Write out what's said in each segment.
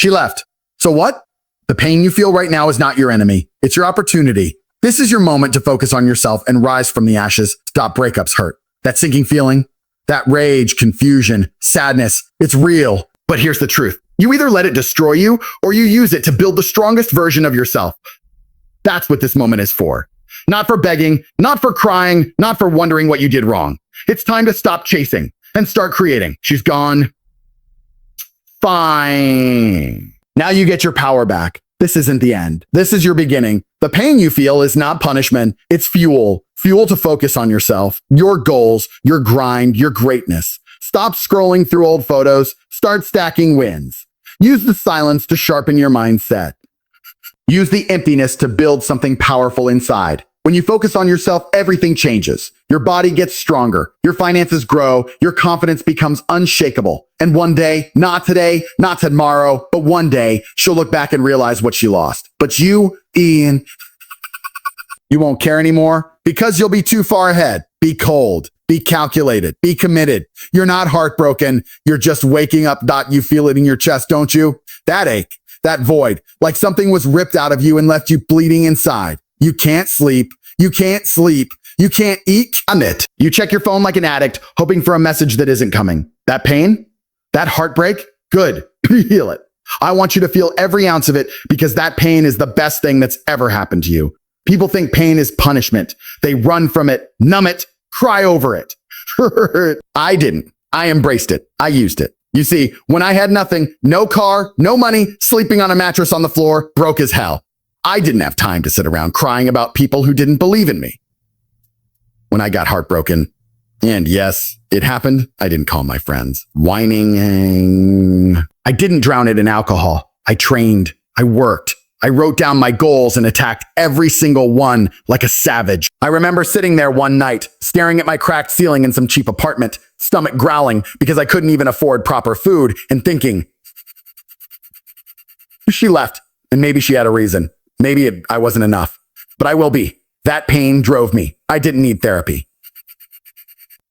She left. So what? The pain you feel right now is not your enemy. It's your opportunity. This is your moment to focus on yourself and rise from the ashes. Stop breakups hurt. That sinking feeling, that rage, confusion, sadness, it's real. But here's the truth. You either let it destroy you or you use it to build the strongest version of yourself. That's what this moment is for. Not for begging, not for crying, not for wondering what you did wrong. It's time to stop chasing and start creating. She's gone. Fine. Now you get your power back. This isn't the end. This is your beginning. The pain you feel is not punishment. It's fuel. Fuel to focus on yourself, your goals, your grind, your greatness. Stop scrolling through old photos. Start stacking wins. Use the silence to sharpen your mindset. Use the emptiness to build something powerful inside. When you focus on yourself, everything changes. Your body gets stronger. Your finances grow. Your confidence becomes unshakable. And one day, not today, not tomorrow, but one day, she'll look back and realize what she lost. But you, Ian, you won't care anymore because you'll be too far ahead. Be cold. Be calculated. Be committed. You're not heartbroken. You're just waking up. You feel it in your chest, don't you? That ache, that void, like something was ripped out of you and left you bleeding inside. You can't sleep. You can't sleep. You can't eat. It. You check your phone like an addict, hoping for a message that isn't coming. That pain, that heartbreak, good. Feel it. I want you to feel every ounce of it because that pain is the best thing that's ever happened to you. People think pain is punishment. They run from it, numb it, cry over it. I didn't. I embraced it. I used it. You see, when I had nothing, no car, no money, sleeping on a mattress on the floor, broke as hell. I didn't have time to sit around crying about people who didn't believe in me. When I got heartbroken, and yes, it happened, I didn't call my friends. Whining. I didn't drown it in alcohol. I trained. I worked. I wrote down my goals and attacked every single one like a savage. I remember sitting there one night, staring at my cracked ceiling in some cheap apartment, stomach growling because I couldn't even afford proper food, and thinking, she left, and maybe she had a reason. Maybe I wasn't enough, but I will be. That pain drove me. I didn't need therapy.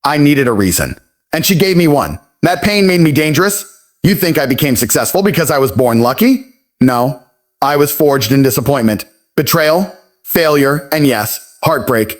I needed a reason, and she gave me one. That pain made me dangerous. You think I became successful because I was born lucky? No, I was forged in disappointment, betrayal, failure, and yes, heartbreak.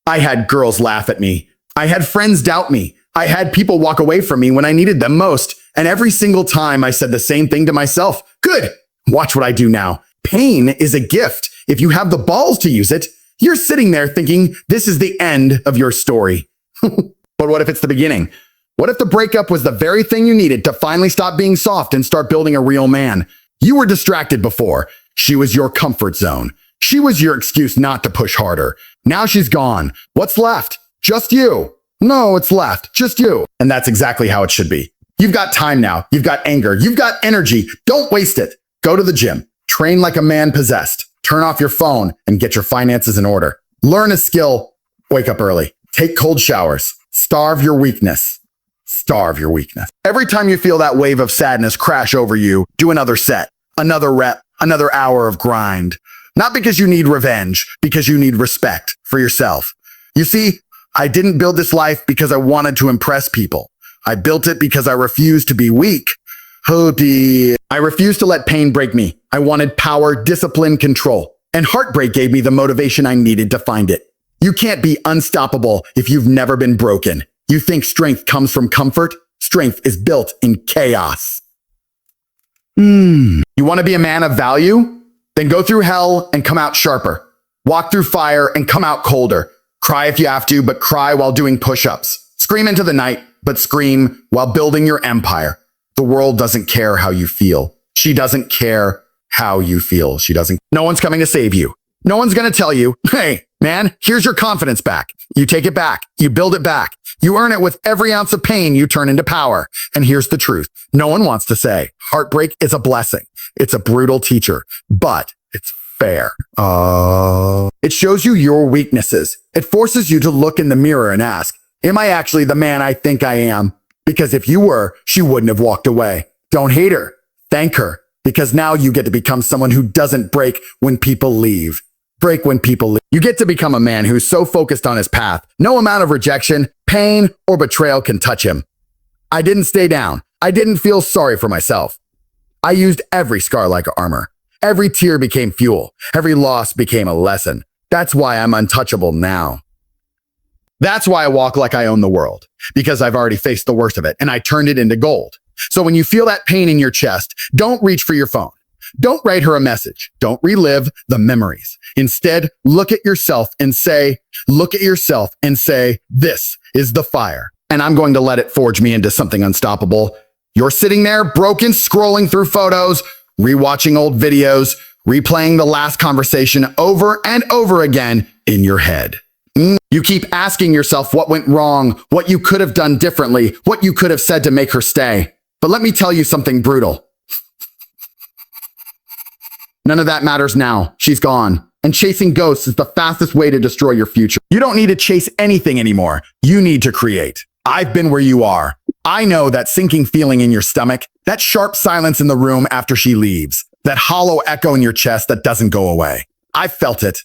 I had girls laugh at me. I had friends doubt me. I had people walk away from me when I needed them most. And every single time I said the same thing to myself. Good. Watch what I do now. Pain is a gift. If you have the balls to use it, you're sitting there thinking this is the end of your story. But what if it's the beginning? What if the breakup was the very thing you needed to finally stop being soft and start building a real man? You were distracted before. She was your comfort zone. She was your excuse not to push harder. Now she's gone. What's left? Just you. No, it's left. Just you. And that's exactly how it should be. You've got time now. You've got anger. You've got energy. Don't waste it. Go to the gym. Train like a man possessed. Turn off your phone and get your finances in order. Learn a skill. Wake up early. Take cold showers. Starve your weakness. Starve your weakness. Every time you feel that wave of sadness crash over you, do another set, another rep, another hour of grind. Not because you need revenge, because you need respect for yourself. You see, I didn't build this life because I wanted to impress people. I built it because I refused to be weak. I refused to let pain break me. I wanted power, discipline, control. And heartbreak gave me the motivation I needed to find it. You can't be unstoppable if you've never been broken. You think strength comes from comfort? Strength is built in chaos. You want to be a man of value? Then go through hell and come out sharper. Walk through fire and come out colder. Cry if you have to, but cry while doing push-ups. Scream into the night, but scream while building your empire. The world doesn't care how you feel. She doesn't care how you feel. No one's coming to save you. No one's going to tell you, hey, man, here's your confidence back. You take it back. You build it back. You earn it with every ounce of pain you turn into power. And here's the truth. No one wants to say heartbreak is a blessing. It's a brutal teacher, but it's fair. It shows you your weaknesses. It forces you to look in the mirror and ask, am I actually the man I think I am? Because if you were, she wouldn't have walked away. Don't hate her. Thank her. Because now you get to become someone who doesn't break when people leave. Break when people leave. You get to become a man who's so focused on his path, no amount of rejection, pain, or betrayal can touch him. I didn't stay down. I didn't feel sorry for myself. I used every scar like armor. Every tear became fuel. Every loss became a lesson. That's why I'm untouchable now. That's why I walk like I own the world, because I've already faced the worst of it and I turned it into gold. So when you feel that pain in your chest, don't reach for your phone. Don't write her a message. Don't relive the memories. Instead, look at yourself and say, this is the fire, and I'm going to let it forge me into something unstoppable. You're sitting there broken, scrolling through photos, rewatching old videos, replaying the last conversation over and over again in your head. You keep asking yourself what went wrong, what you could have done differently, what you could have said to make her stay. But let me tell you something brutal. None of that matters now. She's gone. And chasing ghosts is the fastest way to destroy your future. You don't need to chase anything anymore. You need to create. I've been where you are. I know that sinking feeling in your stomach, that sharp silence in the room after she leaves, that hollow echo in your chest that doesn't go away. I felt it.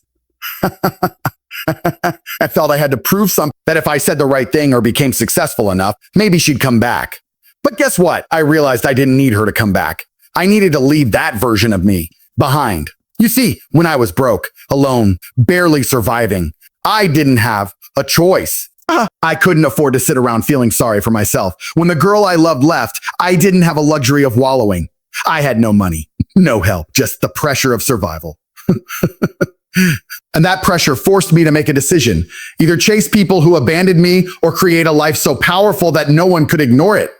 I felt I had to prove something, that if I said the right thing or became successful enough, maybe she'd come back. But guess what? I realized I didn't need her to come back. I needed to leave that version of me behind. You see, when I was broke, alone, barely surviving, I didn't have a choice. I couldn't afford to sit around feeling sorry for myself. When the girl I loved left, I didn't have a luxury of wallowing. I had no money, no help, just the pressure of survival. And that pressure forced me to make a decision. Either chase people who abandoned me or create a life so powerful that no one could ignore it.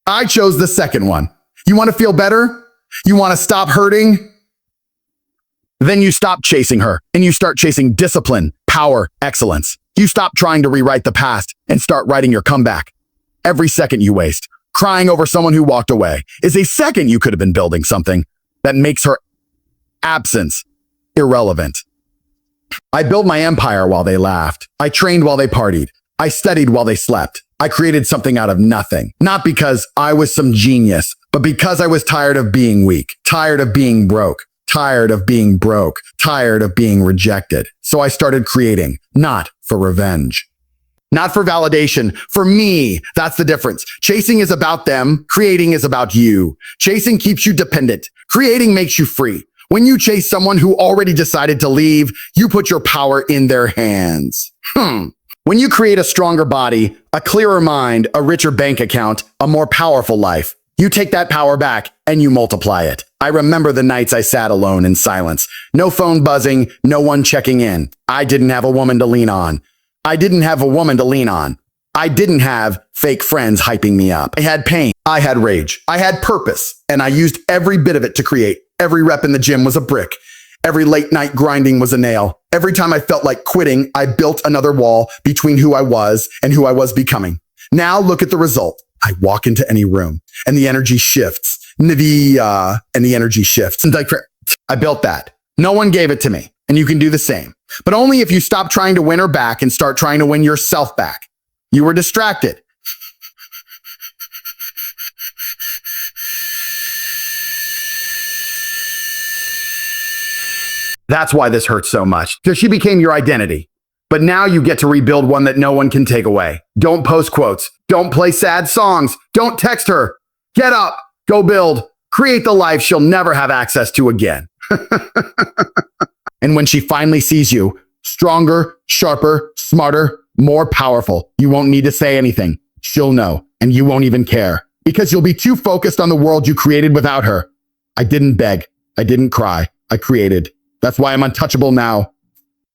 I chose the second one. You want to feel better? You want to stop hurting? Then you stop chasing her and you start chasing discipline, power, excellence. You stop trying to rewrite the past and start writing your comeback. Every second you waste crying over someone who walked away is a second you could have been building something that makes her absence irrelevant. I built my empire while they laughed. I trained while they partied. I studied while they slept. I created something out of nothing. Not because I was some genius, but because I was tired of being weak, tired of being broke, tired of being broke, tired of being rejected. So I started creating, not for revenge, not for validation, for me. That's the difference. Chasing is about them. Creating is about you. Chasing keeps you dependent. Creating makes you free. When you chase someone who already decided to leave, you put your power in their hands. When you create a stronger body, a clearer mind, a richer bank account, a more powerful life, you take that power back and you multiply it. I remember the nights I sat alone in silence. No phone buzzing, no one checking in. I didn't have a woman to lean on. I didn't have fake friends hyping me up. I had pain. I had rage. I had purpose. And I used every bit of it to create. Every rep in the gym was a brick. Every late night grinding was a nail. Every time I felt like quitting, I built another wall between who I was and who I was becoming. Now look at the result. I walk into any room and the energy shifts. And the energy shifts. And I built that. No one gave it to me. And you can do the same. But only if you stop trying to win her back and start trying to win yourself back. You were distracted. That's why this hurts so much, because she became your identity. But now you get to rebuild one that no one can take away. Don't post quotes. Don't play sad songs. Don't text her. Get up. Go build. Create the life she'll never have access to again. And when she finally sees you, stronger, sharper, smarter, more powerful, you won't need to say anything. She'll know, and you won't even care, because you'll be too focused on the world you created without her. I didn't beg. I didn't cry. I created. That's why I'm untouchable now.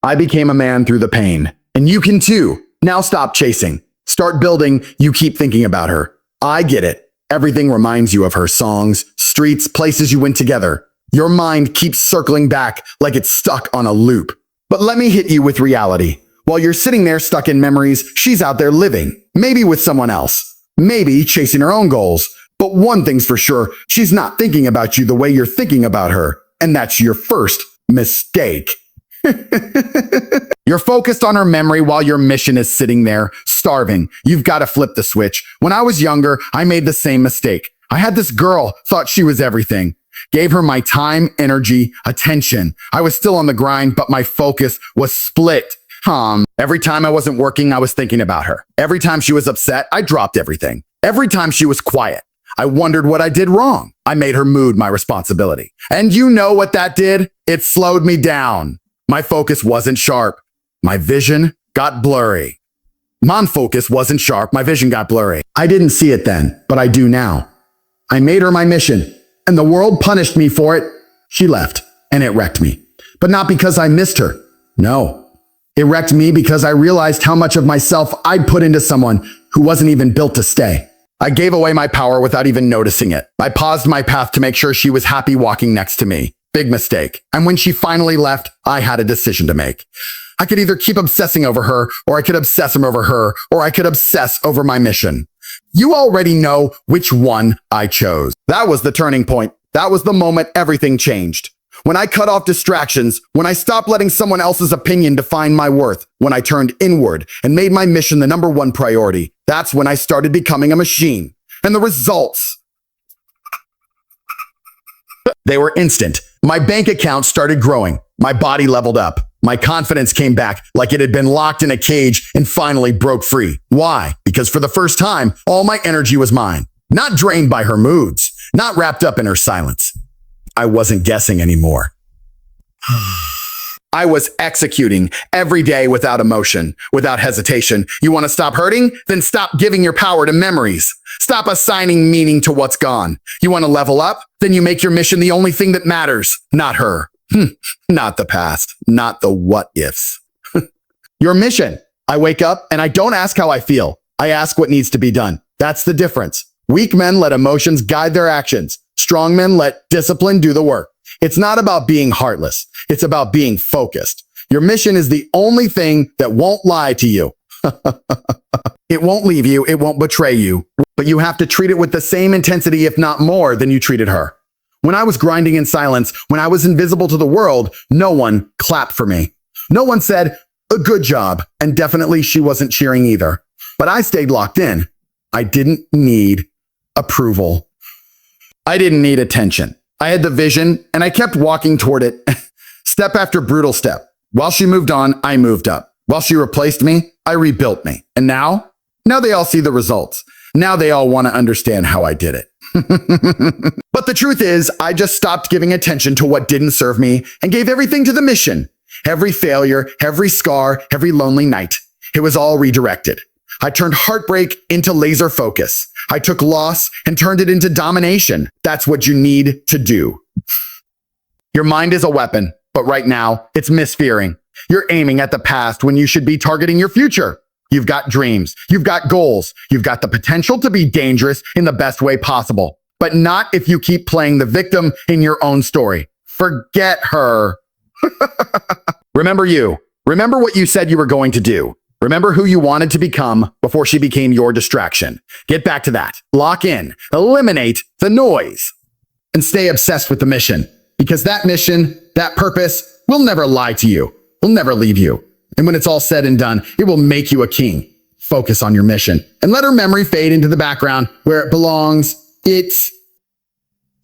I became a man through the pain. And you can too. Now stop chasing. Start building. You keep thinking about her. I get it. Everything reminds you of her. Songs, streets, places you went together. Your mind keeps circling back like it's stuck on a loop. But let me hit you with reality. While you're sitting there stuck in memories, she's out there living. Maybe with someone else. Maybe chasing her own goals. But one thing's for sure, she's not thinking about you the way you're thinking about her. And that's your first mistake. You're focused on her memory while your mission is sitting there, starving. You've got to flip the switch. When I was younger, I made the same mistake. I had this girl, thought she was everything. Gave her my time, energy, attention. I was still on the grind, but my focus was split. Every time I wasn't working, I was thinking about her. Every time she was upset, I dropped everything. Every time she was quiet, I wondered what I did wrong. I made her mood my responsibility. And you know what that did? It slowed me down. My focus wasn't sharp. My vision got blurry. My focus wasn't sharp. My vision got blurry. I didn't see it then, but I do now. I made her my mission, and the world punished me for it. She left, and it wrecked me. But not because I missed her. No. It wrecked me because I realized how much of myself I'd put into someone who wasn't even built to stay. I gave away my power without even noticing it. I paused my path to make sure she was happy walking next to me. Big mistake. And when she finally left, I had a decision to make. I could either keep obsessing over her, or I could obsess over her, or I could obsess over my mission. You already know which one I chose. That was the turning point. That was the moment everything changed. When I cut off distractions, when I stopped letting someone else's opinion define my worth, when I turned inward and made my mission the number one priority, that's when I started becoming a machine. And the results, they were instant. My bank account started growing. My body leveled up. My confidence came back like it had been locked in a cage and finally broke free. Why? Because for the first time, all my energy was mine. Not drained by her moods, not wrapped up in her silence. I wasn't guessing anymore. I was executing every day without emotion, without hesitation. You want to stop hurting? Then stop giving your power to memories. Stop assigning meaning to what's gone. You want to level up? Then you make your mission the only thing that matters, not her. Not the past, not the what ifs. Your mission. I wake up and I don't ask how I feel. I ask what needs to be done. That's the difference. Weak men let emotions guide their actions. Strong men let discipline do the work. It's not about being heartless. It's about being focused. Your mission is the only thing that won't lie to you. It won't leave you. It won't betray you. But you have to treat it with the same intensity, if not more, than you treated her. When I was grinding in silence, when I was invisible to the world, no one clapped for me. No one said, a good job. And definitely she wasn't cheering either. But I stayed locked in. I didn't need approval. I didn't need attention. I had the vision and I kept walking toward it, step after brutal step. While she moved on, I moved up. While she replaced me, I rebuilt me. And now they all see the results. Now they all want to understand how I did it. But the truth is, I just stopped giving attention to what didn't serve me and gave everything to the mission. Every failure, every scar, every lonely night. It was all redirected. I turned heartbreak into laser focus. I took loss and turned it into domination. That's what you need to do. Your mind is a weapon, but right now it's misfiring. You're aiming at the past when you should be targeting your future. You've got dreams. You've got goals. You've got the potential to be dangerous in the best way possible, but not if you keep playing the victim in your own story. Forget her. Remember you. Remember what you said you were going to do. Remember who you wanted to become before she became your distraction. Get back to that. Lock in. Eliminate the noise. And stay obsessed with the mission. Because that mission, that purpose, will never lie to you. Will never leave you. And when it's all said and done, it will make you a king. Focus on your mission. And let her memory fade into the background where it belongs. It's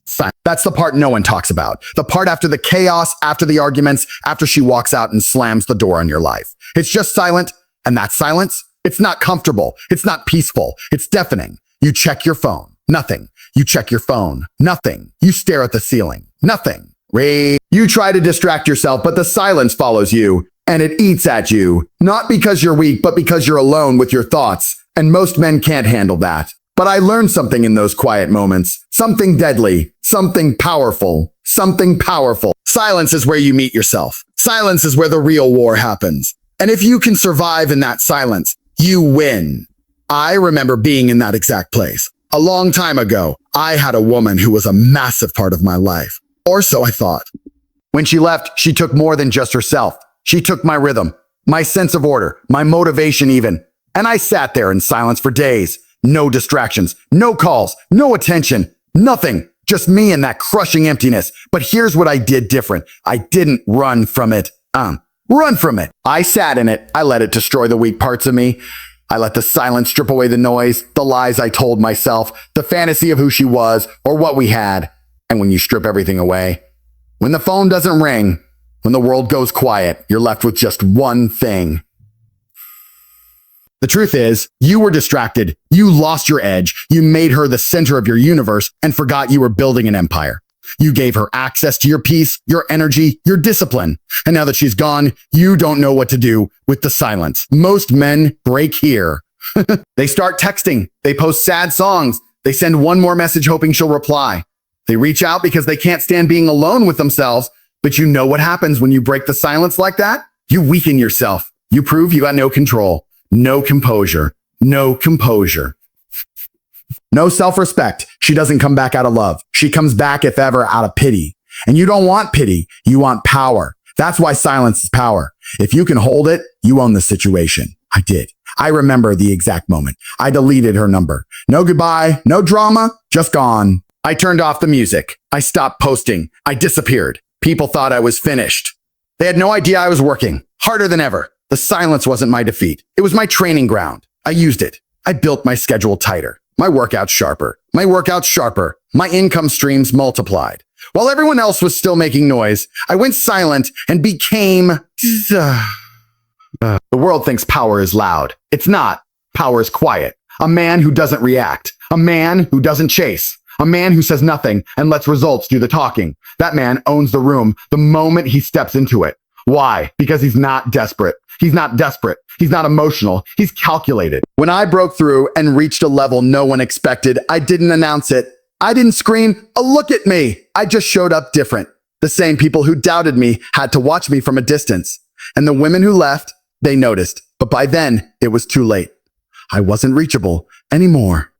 silent. That's the part no one talks about. The part after the chaos, after the arguments, after she walks out and slams the door on your life. It's just silent. And that silence, it's not comfortable. It's not peaceful. It's deafening. You check your phone. Nothing. You check your phone. Nothing. You stare at the ceiling. Nothing. You try to distract yourself, but the silence follows you and it eats at you. Not because you're weak, but because you're alone with your thoughts. And most men can't handle that. But I learned something in those quiet moments. Something deadly. Something powerful. Something powerful. Silence is where you meet yourself. Silence is where the real war happens. And if you can survive in that silence, you win. I remember being in that exact place. A long time ago, I had a woman who was a massive part of my life. Or so I thought. When she left, she took more than just herself. She took my rhythm, my sense of order, my motivation even. And I sat there in silence for days. No distractions, no calls, no attention, nothing. Just me and that crushing emptiness. But here's what I did different. I didn't run from it. Run from it. I sat in it. I let it destroy the weak parts of me. I let the silence strip away the noise, the lies I told myself, the fantasy of who she was or what we had. And when you strip everything away, when the phone doesn't ring, when the world goes quiet, you're left with just one thing. The truth is, you were distracted. You lost your edge. You made her the center of your universe and forgot you were building an empire. You gave her access to your peace, your energy, your discipline. And now that she's gone, you don't know what to do with the silence. Most men break here. They start texting. They post sad songs. They send one more message hoping she'll reply. They reach out because they can't stand being alone with themselves. But you know what happens when you break the silence like that? You weaken yourself. You prove you got no control, no composure, no composure. No self-respect. She doesn't come back out of love. She comes back, if ever, out of pity. And you don't want pity. You want power. That's why silence is power. If you can hold it, you own the situation. I did. I remember the exact moment. I deleted her number. No goodbye, no drama, just gone. I turned off the music. I stopped posting. I disappeared. People thought I was finished. They had no idea I was working harder than ever. The silence wasn't my defeat. It was my training ground. I used it. I built my schedule tighter. My workouts sharper. My workouts sharper. My income streams multiplied. While everyone else was still making noise, I went silent and became... The world thinks power is loud. It's not. Power is quiet. A man who doesn't react. A man who doesn't chase. A man who says nothing and lets results do the talking. That man owns the room the moment he steps into it. Why? Because he's not desperate. He's not desperate. He's not emotional. He's calculated. When I broke through and reached a level no one expected, I didn't announce it. I didn't scream, "Oh, look at me." I just showed up different. The same people who doubted me had to watch me from a distance. And the women who left, they noticed. But by then, it was too late. I wasn't reachable anymore.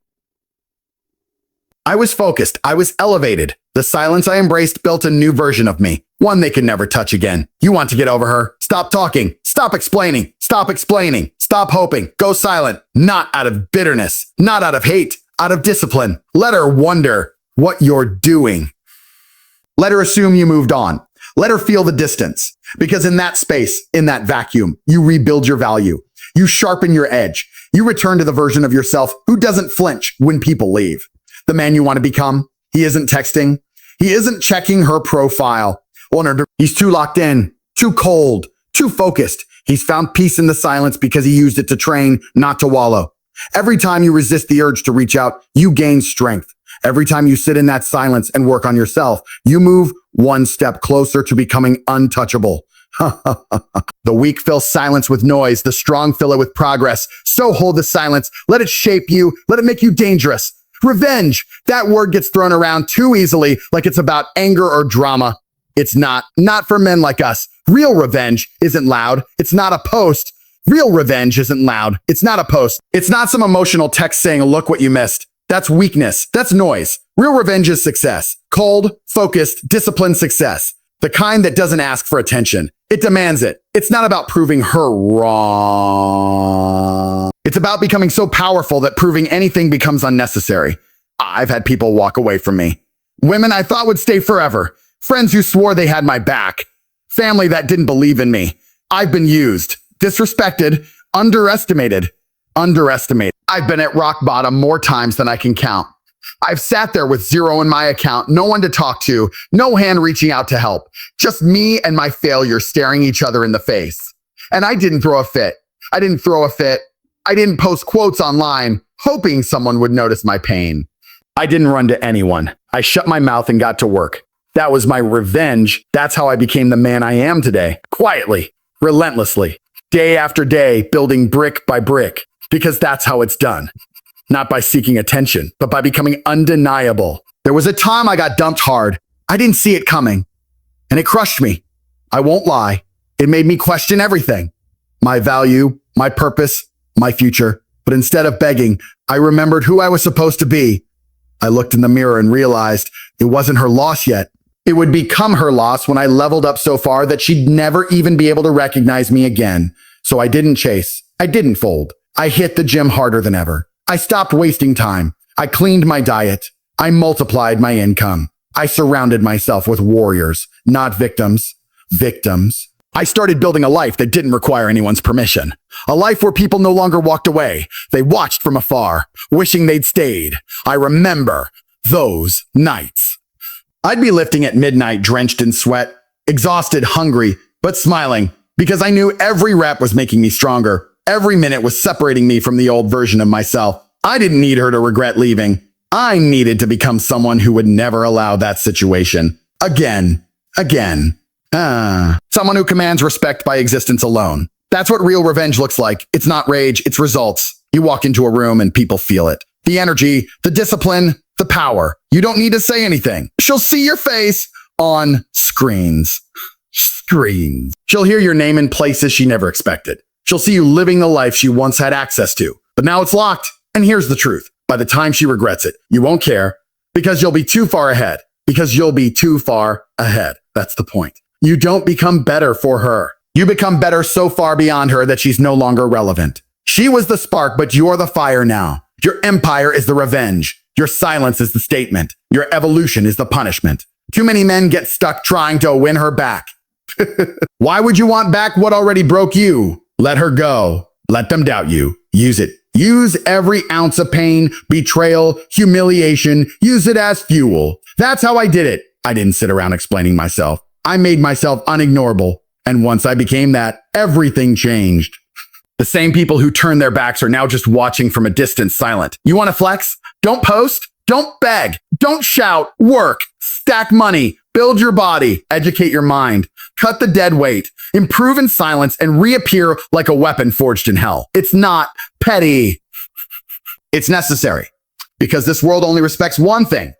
I was focused. I was elevated. The silence I embraced built a new version of me, one they could never touch again. You want to get over her? Stop talking. Stop explaining. Stop explaining. Stop hoping. Go silent. Not out of bitterness. Not out of hate. Out of discipline. Let her wonder what you're doing. Let her assume you moved on. Let her feel the distance. Because in that space, in that vacuum, you rebuild your value. You sharpen your edge. You return to the version of yourself who doesn't flinch when people leave. The man you want to become, he isn't texting. He isn't checking her profile. He's too locked in, too cold, too focused. He's found peace in the silence because he used it to train, not to wallow. Every time you resist the urge to reach out, you gain strength. Every time you sit in that silence and work on yourself, you move one step closer to becoming untouchable. The weak fill silence with noise. The strong fill it with progress. So hold the silence. Let it shape you. Let it make you dangerous. Revenge. That word gets thrown around too easily like it's about anger or drama. It's not for men like us. Real revenge isn't loud. It's not a post. Real revenge isn't loud. It's not a post. It's not some emotional text saying, "Look what you missed." That's weakness. That's noise. Real revenge is success. Cold, focused, disciplined success. The kind that doesn't ask for attention. It demands it. It's not about proving her wrong. It's about becoming so powerful that proving anything becomes unnecessary. I've had people walk away from me. Women I thought would stay forever. Friends who swore they had my back. Family that didn't believe in me. I've been used, disrespected, underestimated. I've been at rock bottom more times than I can count. I've sat there with zero in my account, no one to talk to, no hand reaching out to help. Just me and my failure staring each other in the face. And I didn't throw a fit. I didn't post quotes online, hoping someone would notice my pain. I didn't run to anyone. I shut my mouth and got to work. That was my revenge. That's how I became the man I am today. Quietly, relentlessly, day after day, building brick by brick. Because that's how it's done. Not by seeking attention, but by becoming undeniable. There was a time I got dumped hard. I didn't see it coming. And it crushed me. I won't lie. It made me question everything. My value, my purpose, my future. But instead of begging, I remembered who I was supposed to be. I looked in the mirror and realized it wasn't her loss yet. It would become her loss when I leveled up so far that she'd never even be able to recognize me again. So I didn't chase. I didn't fold. I hit the gym harder than ever. I stopped wasting time. I cleaned my diet. I multiplied my income. I surrounded myself with warriors, not victims. I started building a life that didn't require anyone's permission. A life where people no longer walked away. They watched from afar, wishing they'd stayed. I remember those nights. I'd be lifting at midnight, drenched in sweat, exhausted, hungry, but smiling, because I knew every rep was making me stronger. Every minute was separating me from the old version of myself. I didn't need her to regret leaving. I needed to become someone who would never allow that situation. Again. Someone who commands respect by existence alone. That's what real revenge looks like. It's not rage, it's results. You walk into a room and people feel it. The energy, the discipline, the power. You don't need to say anything. She'll see your face on screens. She'll hear your name in places she never expected. She'll see you living the life she once had access to. But now it's locked. And here's the truth. By the time she regrets it, you won't care because you'll be too far ahead. That's the point. You don't become better for her. You become better so far beyond her that she's no longer relevant. She was the spark, but you're the fire now. Your empire is the revenge. Your silence is the statement. Your evolution is the punishment. Too many men get stuck trying to win her back. Why would you want back what already broke you? Let her go. Let them doubt you. Use it. Use every ounce of pain, betrayal, humiliation. Use it as fuel. That's how I did it. I didn't sit around explaining myself. I made myself unignorable. And once I became that, everything changed. The same people who turn their backs are now just watching from a distance, silent. You want to flex? Don't post. Don't beg. Don't shout. Work. Stack money. Build your body. Educate your mind. Cut the dead weight. Improve in silence and reappear like a weapon forged in hell. It's not petty. It's necessary because this world only respects one thing.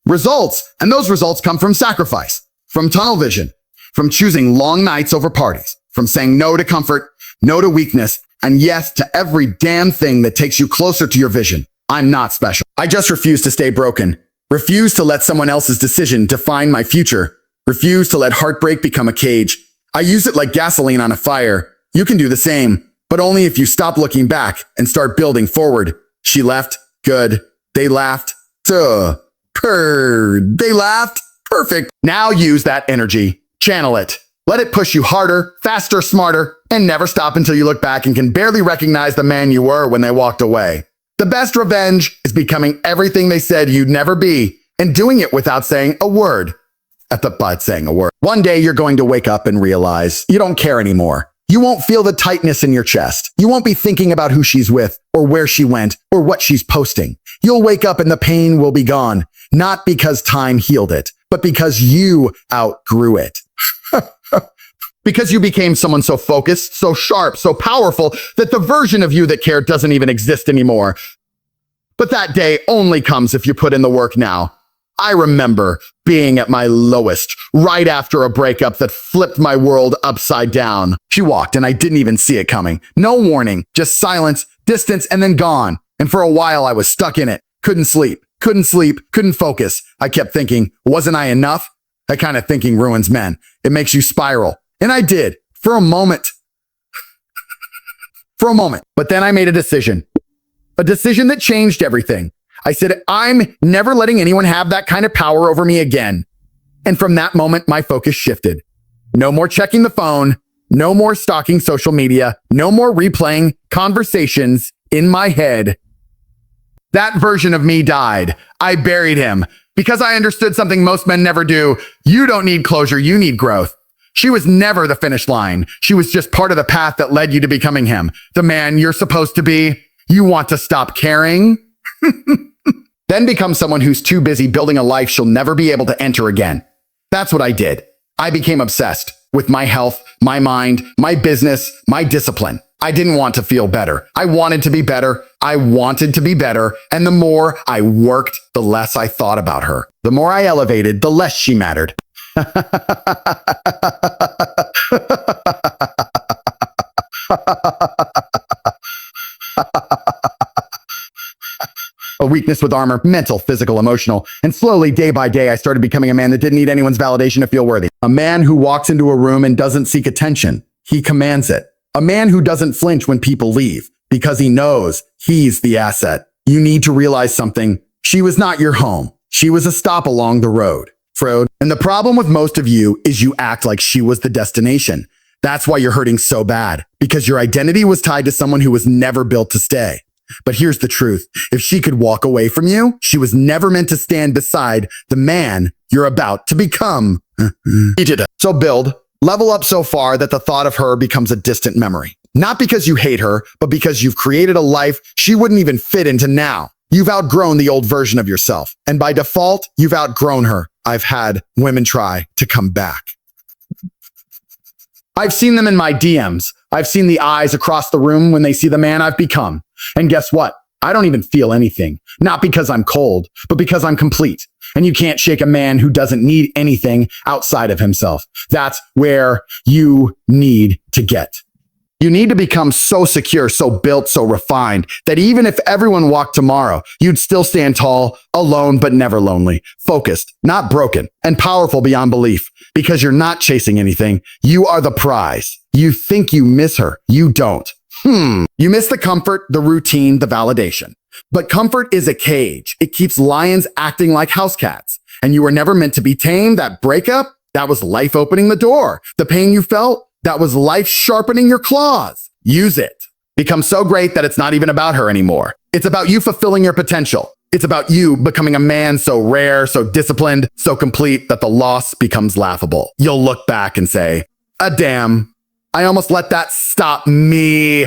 Results. And those results come from sacrifice, from tunnel vision, from choosing long nights over parties, from saying no to comfort, no to weakness, and yes to every damn thing that takes you closer to your vision. I'm not special. I just refuse to stay broken. Refuse to let someone else's decision define my future. Refuse to let heartbreak become a cage. I use it like gasoline on a fire. You can do the same, but only if you stop looking back and start building forward. She left. Good. They laughed. Duh. They laughed. Perfect. Now use that energy. Channel it. Let it push you harder, faster, smarter, and never stop until you look back and can barely recognize the man you were when they walked away. The best revenge is becoming everything they said you'd never be and doing it without saying a word. One day you're going to wake up and realize you don't care anymore. You won't feel the tightness in your chest. You won't be thinking about who she's with or where she went or what she's posting. You'll wake up and the pain will be gone, not because time healed it, but because you outgrew it. Because you became someone so focused, so sharp, so powerful that the version of you that cared doesn't even exist anymore. But that day only comes if you put in the work now. I remember being at my lowest right after a breakup that flipped my world upside down. She walked and I didn't even see it coming. No warning, just silence, distance, and then gone. And for a while I was stuck in it. Couldn't sleep, couldn't focus. I kept thinking, wasn't I enough? That kind of thinking ruins men. It makes you spiral. And I did, for a moment. But then I made a decision that changed everything. I said, I'm never letting anyone have that kind of power over me again. And from that moment, my focus shifted. No more checking the phone, no more stalking social media, no more replaying conversations in my head. That version of me died. I buried him because I understood something most men never do. You don't need closure, you need growth. She was never the finish line. She was just part of the path that led you to becoming him, the man you're supposed to be. You want to stop caring? Then become someone who's too busy building a life she'll never be able to enter again. That's what I did. I became obsessed with my health, my mind, my business, my discipline. I didn't want to feel better. I wanted to be better. And the more I worked, the less I thought about her. The more I elevated, the less she mattered. A weakness with armor, mental, physical, emotional. And slowly, day by day, I started becoming a man that didn't need anyone's validation to feel worthy. A man who walks into a room and doesn't seek attention. He commands it. A man who doesn't flinch when people leave because he knows he's the asset. You need to realize something. She was not your home. She was a stop along the road. And the problem with most of you is you act like she was the destination. That's why you're hurting so bad, because your identity was tied to someone who was never built to stay. But here's the truth. If she could walk away from you, she was never meant to stand beside the man you're about to become. So level up so far that the thought of her becomes a distant memory. Not because you hate her, but because you've created a life she wouldn't even fit into now. You've outgrown the old version of yourself. And by default, you've outgrown her. I've had women try to come back. I've seen them in my DMs. I've seen the eyes across the room when they see the man I've become. And guess what? I don't even feel anything. Not because I'm cold, but because I'm complete. And you can't shake a man who doesn't need anything outside of himself. That's where you need to get. You need to become so secure, so built, so refined that even if everyone walked tomorrow, you'd still stand tall, alone, but never lonely, focused, not broken, and powerful beyond belief because you're not chasing anything. You are the prize. You think you miss her. You don't. You miss the comfort, the routine, the validation. But comfort is a cage. It keeps lions acting like house cats. And you were never meant to be tamed. That breakup, that was life opening the door. The pain you felt, that was life sharpening your claws. Use it. Become so great that it's not even about her anymore. It's about you fulfilling your potential. It's about you becoming a man so rare, so disciplined, so complete that the loss becomes laughable. You'll look back and say, damn, I almost let that stop me.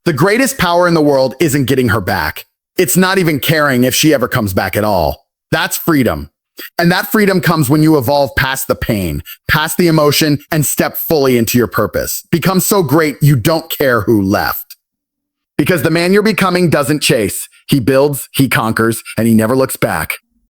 The greatest power in the world isn't getting her back. It's not even caring if she ever comes back at all. That's freedom. And that freedom comes when you evolve past the pain, past the emotion, and step fully into your purpose. Become so great you don't care who left. Because the man you're becoming doesn't chase. He builds, he conquers, and he never looks back.